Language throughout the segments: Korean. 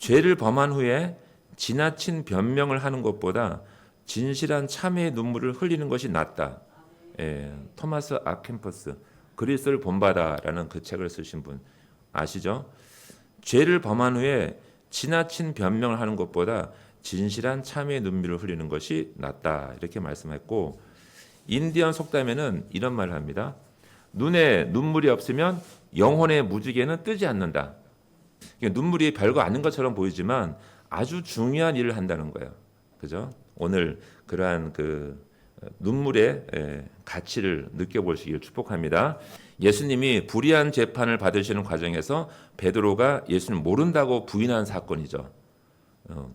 죄를 범한 후에 지나친 변명을 하는 것보다 진실한 참회의 눈물을 흘리는 것이 낫다. 토마스 아켄퍼스, 그리스도를 본받아라는 그 책을 쓰신 분 아시죠? 죄를 범한 후에 지나친 변명을 하는 것보다 진실한 참회의 눈물을 흘리는 것이 낫다. 이렇게 말씀했고, 인디언 속담에는 이런 말을 합니다. 눈에 눈물이 없으면 영혼의 무지개는 뜨지 않는다. 눈물이 별거 아닌 것처럼 보이지만 아주 중요한 일을 한다는 거예요. 그죠? 오늘 그러한 그 눈물의 가치를 느껴보시길 축복합니다. 예수님이 불의한 재판을 받으시는 과정에서 베드로가 예수님 모른다고 부인한 사건이죠.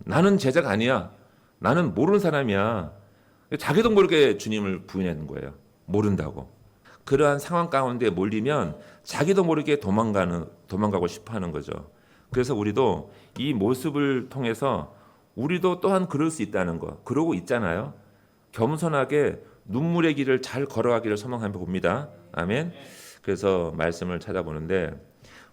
나는 제자가 아니야. 나는 모르는 사람이야. 자기도 모르게 주님을 부인하는 거예요. 모른다고. 그러한 상황 가운데 몰리면 자기도 모르게 도망가고 싶어 하는 거죠. 그래서 우리도 이 모습을 통해서 우리도 또한 그럴 수 있다는 거, 그러고 있잖아요. 겸손하게 눈물의 길을 잘 걸어가기를 소망하며 봅니다. 아멘. 그래서 말씀을 찾아보는데,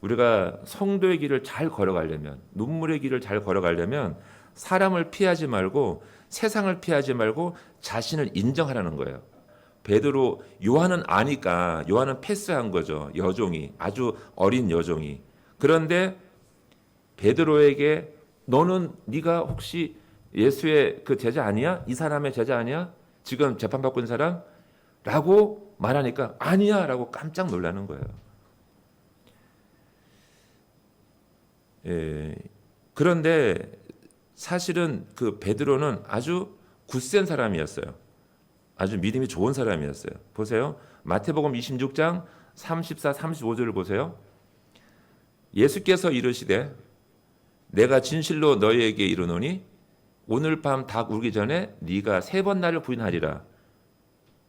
우리가 성도의 길을 잘 걸어가려면, 눈물의 길을 잘 걸어가려면 사람을 피하지 말고 세상을 피하지 말고 자신을 인정하라는 거예요. 베드로, 요한은 아니까 요한은 패스한 거죠. 여종이, 아주 어린 여종이. 그런데 베드로에게 너는 네가 혹시 예수의 그 제자 아니야? 이 사람의 제자 아니야? 지금 재판받고 있는 사람? 라고 말하니까 아니야 라고 깜짝 놀라는 거예요. 그런데 사실은 그 베드로는 아주 굳센 사람이었어요. 아주 믿음이 좋은 사람이었어요. 보세요. 마태복음 26장 34, 35절을 보세요. 예수께서 이르시되 내가 진실로 너희에게 이르노니 오늘 밤 닭 울기 전에 네가 3번 나를 부인하리라.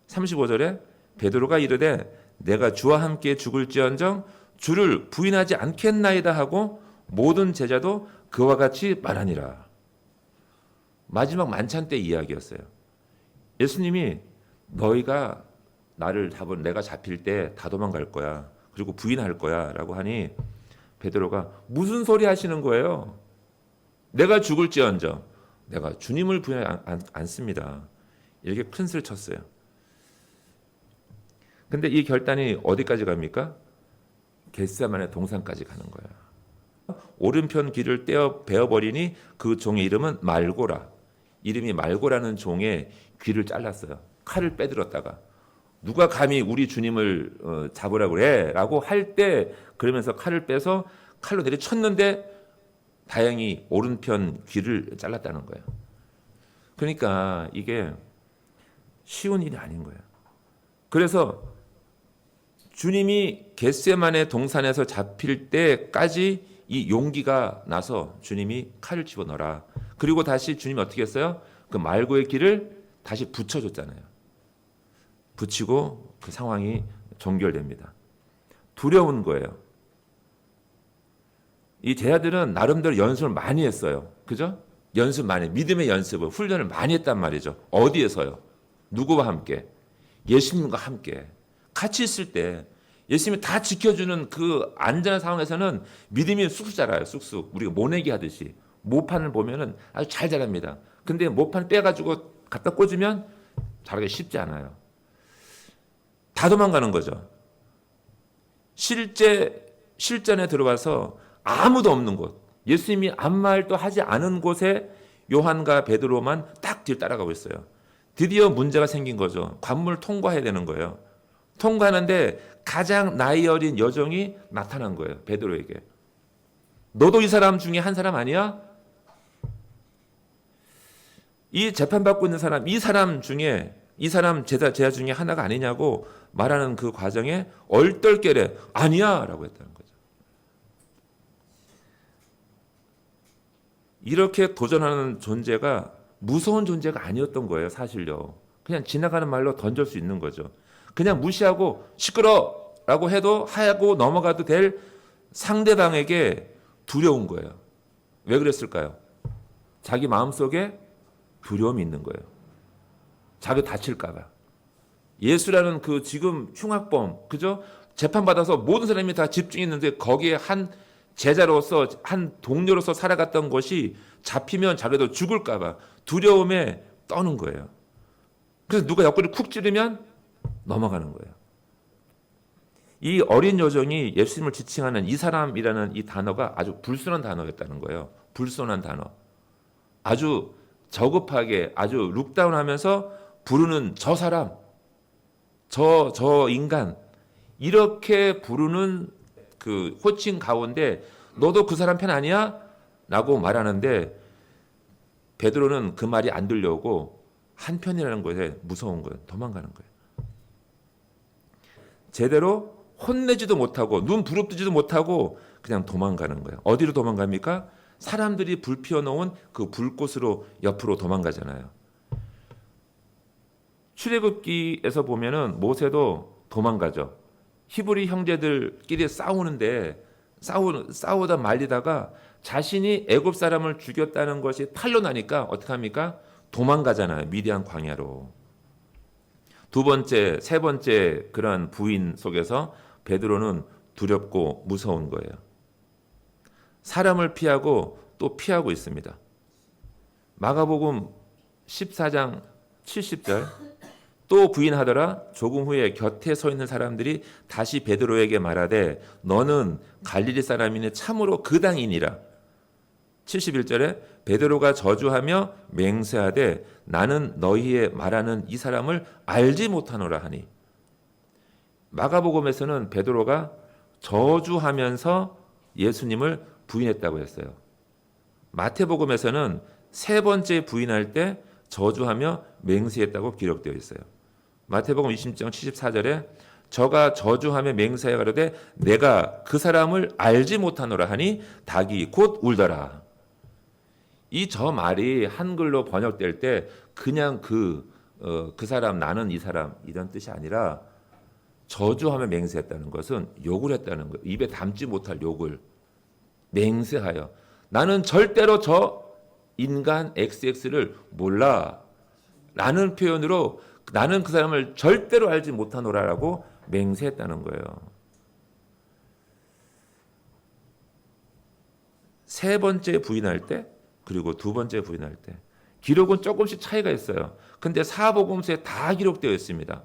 35절에 베드로가 이르되 내가 주와 함께 죽을지언정 주를 부인하지 않겠나이다 하고 모든 제자도 그와 같이 말하니라. 마지막 만찬 때 이야기였어요. 예수님이 너희가 나를 내가 잡힐 때 다 도망갈 거야. 그리고 부인할 거야 라고 하니 베드로가 무슨 소리 하시는 거예요? 내가 죽을지언정 내가 주님을 부인하지 않습니다. 이렇게 큰 소리를 쳤어요. 근데 이 결단이 어디까지 갑니까? 겟세마네 동산까지 가는 거야. 오른편 귀를 베어버리니 그 종의 이름은 말고라. 이름이 말고라는 종의 귀를 잘랐어요. 칼을 빼들었다가 누가 감히 우리 주님을 잡으라고 그래? 라고 할 때 그러면서 칼을 빼서 칼로 내리쳤는데 다행히 오른편 귀를 잘랐다는 거예요. 그러니까 이게 쉬운 일이 아닌 거예요. 그래서 주님이 겟세마네 동산에서 잡힐 때까지 이 용기가 나서 주님이 칼을 집어넣어라. 그리고 다시 주님이 어떻게 했어요? 그 말고의 귀를 다시 붙여줬잖아요. 붙이고 그 상황이 종결됩니다. 두려운 거예요. 이 제자들은 나름대로 연습을 많이 했어요. 그죠? 연습 많이, 믿음의 연습을, 훈련을 많이 했단 말이죠. 어디에서요? 누구와 함께? 예수님과 함께. 같이 있을 때 예수님이 다 지켜주는 그 안전한 상황에서는 믿음이 쑥쑥 자라요. 쑥쑥. 우리가 모내기 하듯이. 모판을 보면은 아주 잘 자랍니다. 근데 모판 빼가지고 갖다 꽂으면 자라기 쉽지 않아요. 다 도망가는 거죠. 실전에 들어와서 아무도 없는 곳, 예수님이 아무 말도 하지 않은 곳에 요한과 베드로만 딱 뒤를 따라가고 있어요. 드디어 문제가 생긴 거죠. 관문을 통과해야 되는 거예요. 통과하는데 가장 나이 어린 여종이 나타난 거예요. 베드로에게. 너도 이 사람 중에 한 사람 아니야? 이 재판받고 있는 사람, 이 사람 제자 중에 하나가 아니냐고 말하는 그 과정에 얼떨결에 아니야 라고 했다는 거죠. 이렇게 도전하는 존재가 무서운 존재가 아니었던 거예요. 사실요. 그냥 지나가는 말로 던질 수 있는 거죠. 그냥 무시하고 시끄러 라고 해도 하고 넘어가도 될 상대방에게 두려운 거예요. 왜 그랬을까요? 자기 마음속에 두려움이 있는 거예요. 자기 다칠까 봐. 예수라는 그 지금 흉악범, 그죠? 재판받아서 모든 사람이 다 집중했는데 거기에 한 제자로서 한 동료로서 살아갔던 것이 잡히면 자기도 죽을까봐 두려움에 떠는 거예요. 그래서 누가 옆구리를 쿡 찌르면 넘어가는 거예요. 이 어린 여종이 예수님을 지칭하는 이 사람이라는 이 단어가 아주 불순한 단어였다는 거예요. 불순한 단어. 아주 저급하게 아주 룩다운하면서 부르는 저 사람, 저 인간, 이렇게 부르는 그 호칭 가운데 너도 그 사람 편 아니야? 라고 말하는데 베드로는 그 말이 안 들려오고 한편이라는 것에 무서운 거예요. 도망가는 거예요. 제대로 혼내지도 못하고 눈 부릅뜨지도 못하고 그냥 도망가는 거예요. 어디로 도망갑니까? 사람들이 불 피워놓은 그 불꽃으로 옆으로 도망가잖아요. 출애굽기에서 보면은 모세도 도망가죠. 히브리 형제들끼리 싸우는데 싸우다 말리다가 자신이 애굽 사람을 죽였다는 것이 탄로나니까 어떻게 합니까? 도망가잖아요. 미디안 광야로. 두 번째, 세 번째 그런 부인 속에서 베드로는 두렵고 무서운 거예요. 사람을 피하고 또 피하고 있습니다. 마가복음 14장 70절 또 부인하더라. 조금 후에 곁에 서 있는 사람들이 다시 베드로에게 말하되 너는 갈릴리 사람이니 참으로 그 당이니라. 71절에 베드로가 저주하며 맹세하되 나는 너희의 말하는 이 사람을 알지 못하노라 하니. 마가복음에서는 베드로가 저주하면서 예수님을 부인했다고 했어요. 마태복음에서는 세 번째 부인할 때 저주하며 맹세했다고 기록되어 있어요. 마태복음 20장 74절에 저가 저주하며 맹세하여 가로되 내가 그 사람을 알지 못하노라 하니 닭이 곧 울더라. 이 저 말이 한글로 번역될 때 그냥 그 사람 나는 이 사람 이런 뜻이 아니라 저주하며 맹세했다는 것은 욕을 했다는 거예요. 입에 담지 못할 욕을 맹세하여 나는 절대로 저 인간 XX를 몰라 라는 표현으로 나는 그 사람을 절대로 알지 못하노라라고 맹세했다는 거예요. 세 번째 부인할 때 그리고 두 번째 부인할 때 기록은 조금씩 차이가 있어요. 근데 사복음서에 다 기록되어 있습니다.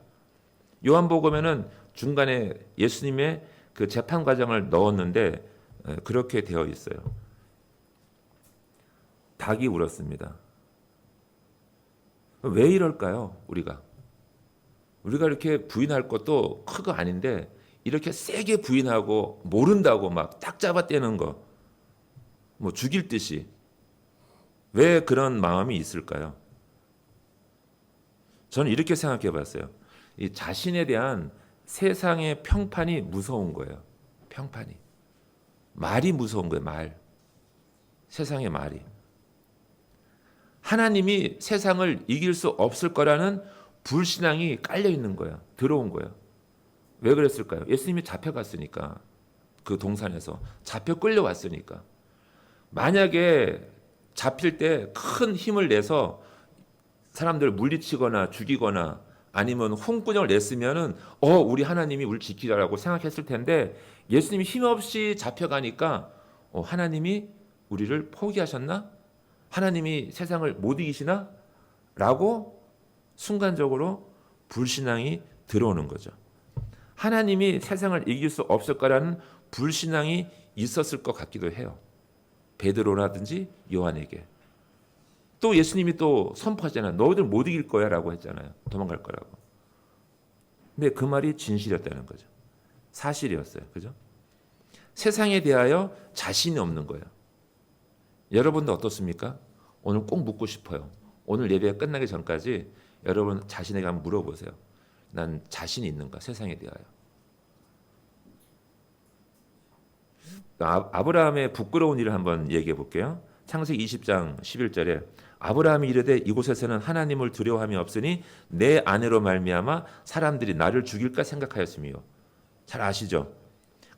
요한복음에는 중간에 예수님의 그 재판 과정을 넣었는데 그렇게 되어 있어요. 닭이 울었습니다. 왜 이럴까요? 우리가 이렇게 부인할 것도 크고 아닌데 이렇게 세게 부인하고 모른다고 막 딱 잡아떼는 거, 뭐 죽일 듯이 왜 그런 마음이 있을까요? 저는 이렇게 생각해 봤어요. 이 자신에 대한 세상의 평판이 무서운 거예요. 평판이. 말이 무서운 거예요. 말. 세상의 말이. 하나님이 세상을 이길 수 없을 거라는 불신앙이 깔려 있는 거예요. 들어온 거예요. 왜 그랬을까요? 예수님이 잡혀갔으니까. 그 동산에서 잡혀 끌려왔으니까. 만약에 잡힐 때 큰 힘을 내서 사람들을 물리치거나 죽이거나 아니면 홍군형을 냈으면은 우리 하나님이 우리를 지키라고 생각했을 텐데 예수님이 힘없이 잡혀가니까 하나님이 우리를 포기하셨나? 하나님이 세상을 못 이기시나? 라고 순간적으로 불신앙이 들어오는 거죠. 하나님이 세상을 이길 수 없을 거라는 불신앙이 있었을 것 같기도 해요. 베드로라든지 요한에게. 또 예수님이 또 선포하잖아요. 너희들 못 이길 거야 라고 했잖아요. 도망갈 거라고. 근데 그 말이 진실이었다는 거죠. 사실이었어요. 그죠? 세상에 대하여 자신이 없는 거예요. 여러분도 어떻습니까? 오늘 꼭 묻고 싶어요. 오늘 예배가 끝나기 전까지 여러분 자신에게 한번 물어보세요. 난 자신이 있는가? 세상에 대하여. 아브라함의 부끄러운 일을 한번 얘기해 볼게요. 창세기 20장 11절에 아브라함이 이르되 이곳에서는 하나님을 두려워함이 없으니 내 아내로 말미암아 사람들이 나를 죽일까 생각하였으며. 잘 아시죠?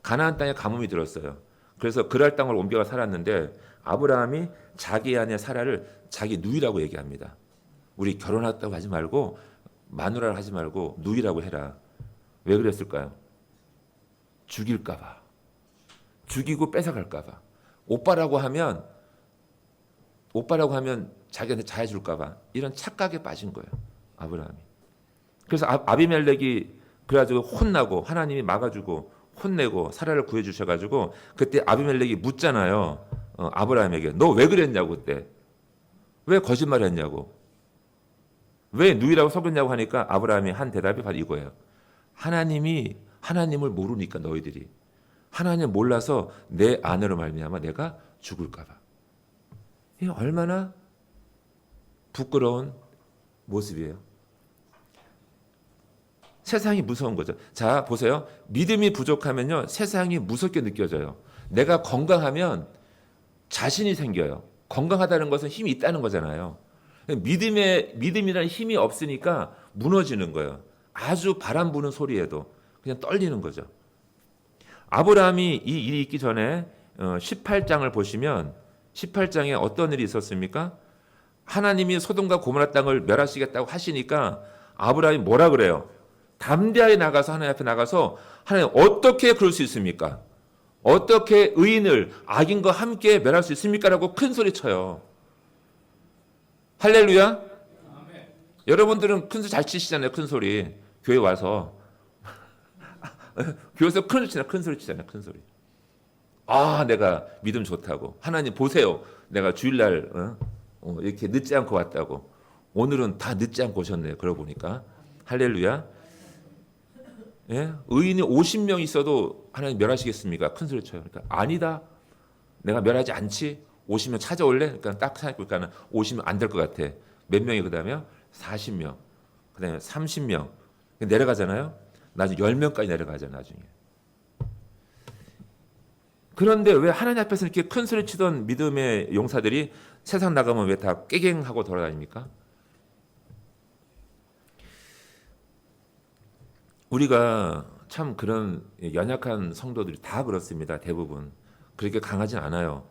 가나안 땅에 가뭄이 들었어요. 그래서 그랄 땅을 옮겨가 살았는데 아브라함이 자기 아내 사라를 자기 누이라고 얘기합니다. 우리 결혼했다고 하지 말고 마누라를 하지 말고 누이라고 해라. 왜 그랬을까요? 죽일까 봐. 죽이고 뺏어갈까 봐. 오빠라고 하면 자기한테 잘해줄까 봐. 이런 착각에 빠진 거예요. 아브라함이. 그래서 아비멜렉이 그래가지고 혼나고 하나님이 막아주고 혼내고 사라를 구해주셔가지고 그때 아비멜렉이 묻잖아요. 아브라함에게 너 왜 그랬냐고 그때. 왜 거짓말했냐고. 왜 누이라고 속였냐고 하니까 아브라함이 한 대답이 바로 이거예요. 하나님을 모르니까 너희들이. 하나님 몰라서 내 아내로 말미암아 내가 죽을까 봐. 이게 얼마나 부끄러운 모습이에요. 세상이 무서운 거죠. 자, 보세요. 믿음이 부족하면요. 세상이 무섭게 느껴져요. 내가 건강하면 자신이 생겨요. 건강하다는 것은 힘이 있다는 거잖아요. 믿음이라는 힘이 없으니까 무너지는 거예요. 아주 바람 부는 소리에도 그냥 떨리는 거죠. 아브라함이 이 일이 있기 전에 18장을 보시면 18장에 어떤 일이 있었습니까? 하나님이 소돔과 고모라 땅을 멸하시겠다고 하시니까 아브라함이 뭐라 그래요? 담대하게 나가서 하나님 앞에 나가서 하나님 어떻게 그럴 수 있습니까? 어떻게 의인을 악인과 함께 멸할 수 있습니까? 라고 큰 소리 쳐요. 할렐루야. 아멘. 여러분들은 큰 소리 잘 치시잖아요. 큰 소리. 교회 와서 교회에서 큰 소리 치잖아요. 큰 소리 치잖아요. 큰 소리. 아, 내가 믿음 좋다고. 하나님 보세요. 내가 주일날 이렇게 늦지 않고 왔다고. 오늘은 다 늦지 않고 오셨네요. 그러고 보니까. 할렐루야. 예? 의인이 50명 있어도 하나님 멸하시겠습니까? 큰 소리 쳐요. 그러니까 아니다. 내가 멸하지 않지. 50명 찾아올래? 그러니까 딱 생각해보니까 50명 안 될 것 같아. 몇 명이 그다음에 40명. 그다음에 30명. 내려가잖아요. 나중에 10명까지 내려가잖아요. 나중에. 그런데 왜 하나님 앞에서 이렇게 큰 소리 치던 믿음의 용사들이 세상 나가면 왜 다 깨갱하고 돌아다닙니까? 우리가 참 그런 연약한 성도들이 다 그렇습니다. 대부분. 그렇게 강하진 않아요.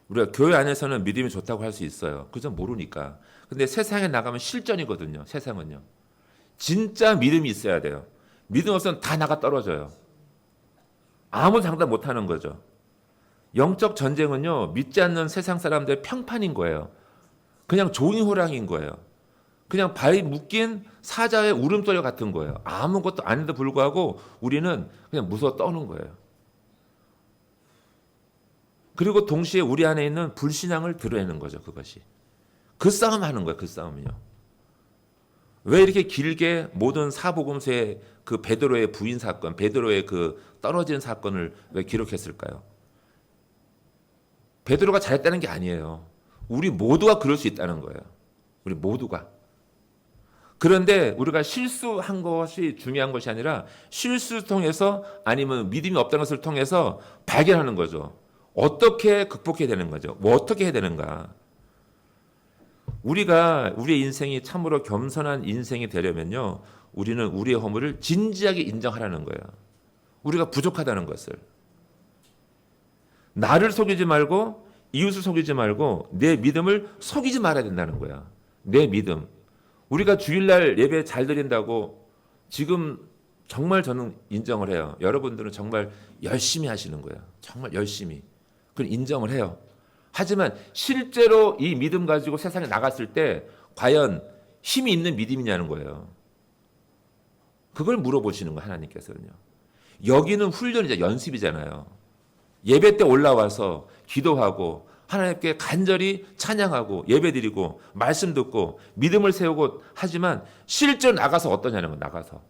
우리가 교회 안에서는 믿음이 좋다고 할 수 있어요. 그저 모르니까. 근데 세상에 나가면 실전이거든요. 세상은요. 진짜 믿음이 있어야 돼요. 믿음 없으면 다 나가 떨어져요. 아무 장담 못하는 거죠. 영적 전쟁은요. 믿지 않는 세상 사람들의 평판인 거예요. 그냥 종이 호랑이인 거예요. 그냥 발이 묶인 사자의 울음소리 같은 거예요. 아무것도 아닌데도 불구하고 우리는 그냥 무서워 떠는 거예요. 그리고 동시에 우리 안에 있는 불신앙을 드러내는 거죠. 그것이. 그 싸움 하는 거예요. 그 싸움은요. 왜 이렇게 길게 모든 사복음서의 그 베드로의 부인 사건, 베드로의 그 떨어진 사건을 왜 기록했을까요? 베드로가 잘했다는 게 아니에요. 우리 모두가 그럴 수 있다는 거예요. 우리 모두가. 그런데 우리가 실수한 것이 중요한 것이 아니라 실수 통해서 아니면 믿음이 없다는 것을 통해서 발견하는 거죠. 어떻게 극복해야 되는 거죠? 뭐 어떻게 해야 되는가? 우리의 인생이 참으로 겸손한 인생이 되려면요. 우리는 우리의 허물을 진지하게 인정하라는 거예요. 우리가 부족하다는 것을. 나를 속이지 말고 이웃을 속이지 말고 내 믿음을 속이지 말아야 된다는 거야. 내 믿음. 우리가 주일날 예배 잘 드린다고 지금 정말 저는 인정을 해요. 여러분들은 정말 열심히 하시는 거예요. 정말 열심히. 그걸 인정을 해요. 하지만 실제로 이 믿음 가지고 세상에 나갔을 때 과연 힘이 있는 믿음이냐는 거예요. 그걸 물어보시는 거예요. 하나님께서는요. 여기는 훈련이자 연습이잖아요. 예배 때 올라와서 기도하고 하나님께 간절히 찬양하고 예배드리고 말씀 듣고 믿음을 세우고 하지만 실제로 나가서 어떠냐는 거예요. 나가서.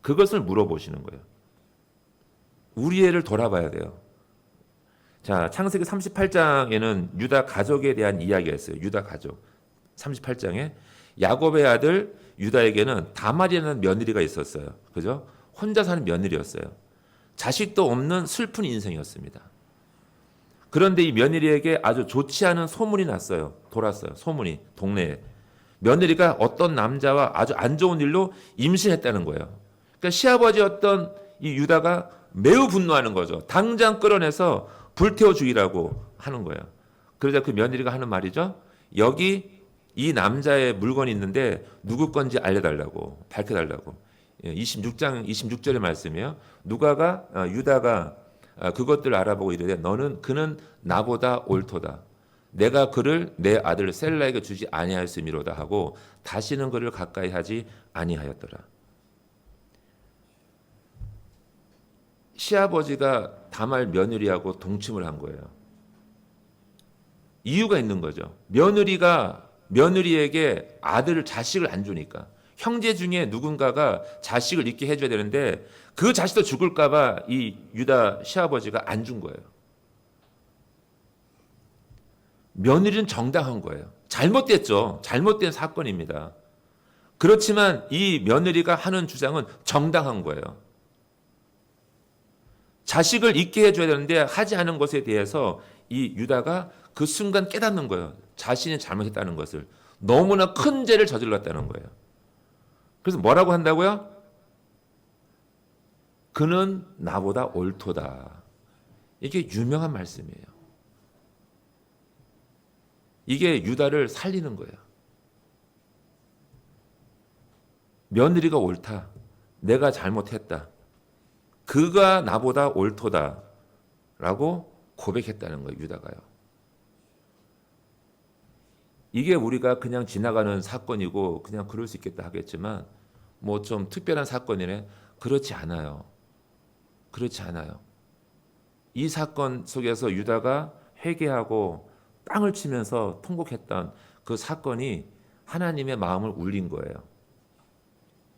그것을 물어보시는 거예요. 우리 애를 돌아봐야 돼요. 자, 창세기 38장에는 유다 가족에 대한 이야기가 있어요. 유다 가족. 38장에 야곱의 아들 유다에게는 다말이라는 며느리가 있었어요. 그죠? 혼자 사는 며느리였어요. 자식도 없는 슬픈 인생이었습니다. 그런데 이 며느리에게 아주 좋지 않은 소문이 났어요. 돌았어요. 소문이 동네에. 며느리가 어떤 남자와 아주 안 좋은 일로 임신했다는 거예요. 그러니까 시아버지였던 이 유다가 매우 분노하는 거죠. 당장 끌어내서 불태워 죽이라고 하는 거예요. 그러자 그 며느리가 하는 말이죠. 여기 이 남자의 물건이 있는데 누구 건지 알려달라고, 밝혀달라고. 26장 26절의 말씀이에요. 유다가 그것들을 알아보고 이르되 그는 나보다 옳도다. 내가 그를 내 아들 셀라에게 주지 아니하였음이로다 하고 다시는 그를 가까이 하지 아니하였더라. 시아버지가 다말 며느리하고 동침을 한 거예요. 이유가 있는 거죠. 며느리가 며느리에게 자식을 안 주니까. 형제 중에 누군가가 자식을 있게 해줘야 되는데 그 자식도 죽을까봐 이 유다 시아버지가 안 준 거예요. 며느리는 정당한 거예요. 잘못됐죠. 잘못된 사건입니다. 그렇지만 이 며느리가 하는 주장은 정당한 거예요. 자식을 있게 해줘야 되는데 하지 않은 것에 대해서 이 유다가 그 순간 깨닫는 거예요. 자신이 잘못했다는 것을. 너무나 큰 죄를 저질렀다는 거예요. 그래서 뭐라고 한다고요? 그는 나보다 옳도다. 이게 유명한 말씀이에요. 이게 유다를 살리는 거예요. 며느리가 옳다. 내가 잘못했다. 그가 나보다 옳도다. 라고 고백했다는 거예요. 유다가요. 이게 우리가 그냥 지나가는 사건이고 그냥 그럴 수 있겠다 하겠지만 뭐 좀 특별한 사건이네. 그렇지 않아요. 그렇지 않아요. 이 사건 속에서 유다가 회개하고 땅을 치면서 통곡했던 그 사건이 하나님의 마음을 울린 거예요.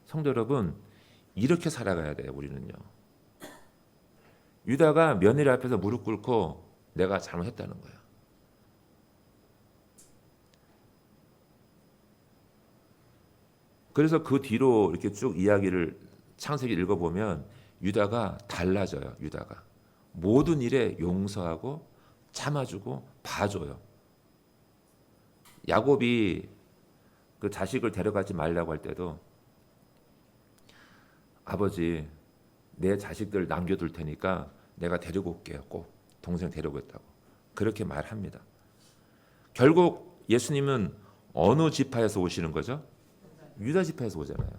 성도 여러분, 이렇게 살아가야 돼요. 우리는요. 유다가 며느리 앞에서 무릎 꿇고 내가 잘못했다는 거예요. 그래서 그 뒤로 이렇게 쭉 이야기를 창세기 읽어보면 유다가 달라져요. 유다가 모든 일에 용서하고 참아주고 봐줘요. 야곱이 그 자식을 데려가지 말라고 할 때도 아버지 내 자식들 남겨둘 테니까 내가 데리고 올게요. 꼭 동생 데려오겠다고 그렇게 말합니다. 결국 예수님은 어느 지파에서 오시는 거죠? 유다 지파에서 오잖아요.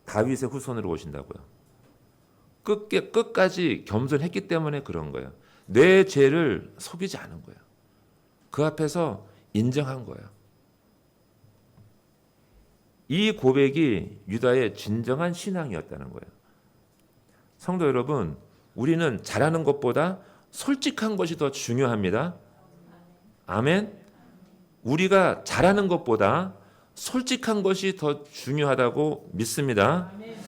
다윗의 후손으로 오신다고요. 끝까지 겸손했기 때문에 그런 거예요. 내 죄를 속이지 않은 거예요. 그 앞에서 인정한 거예요. 이 고백이 유다의 진정한 신앙이었다는 거예요. 성도 여러분, 우리는 잘하는 것보다 솔직한 것이 더 중요합니다. 아멘. 우리가 잘하는 것보다 솔직한 것이 더 중요하다고 믿습니다.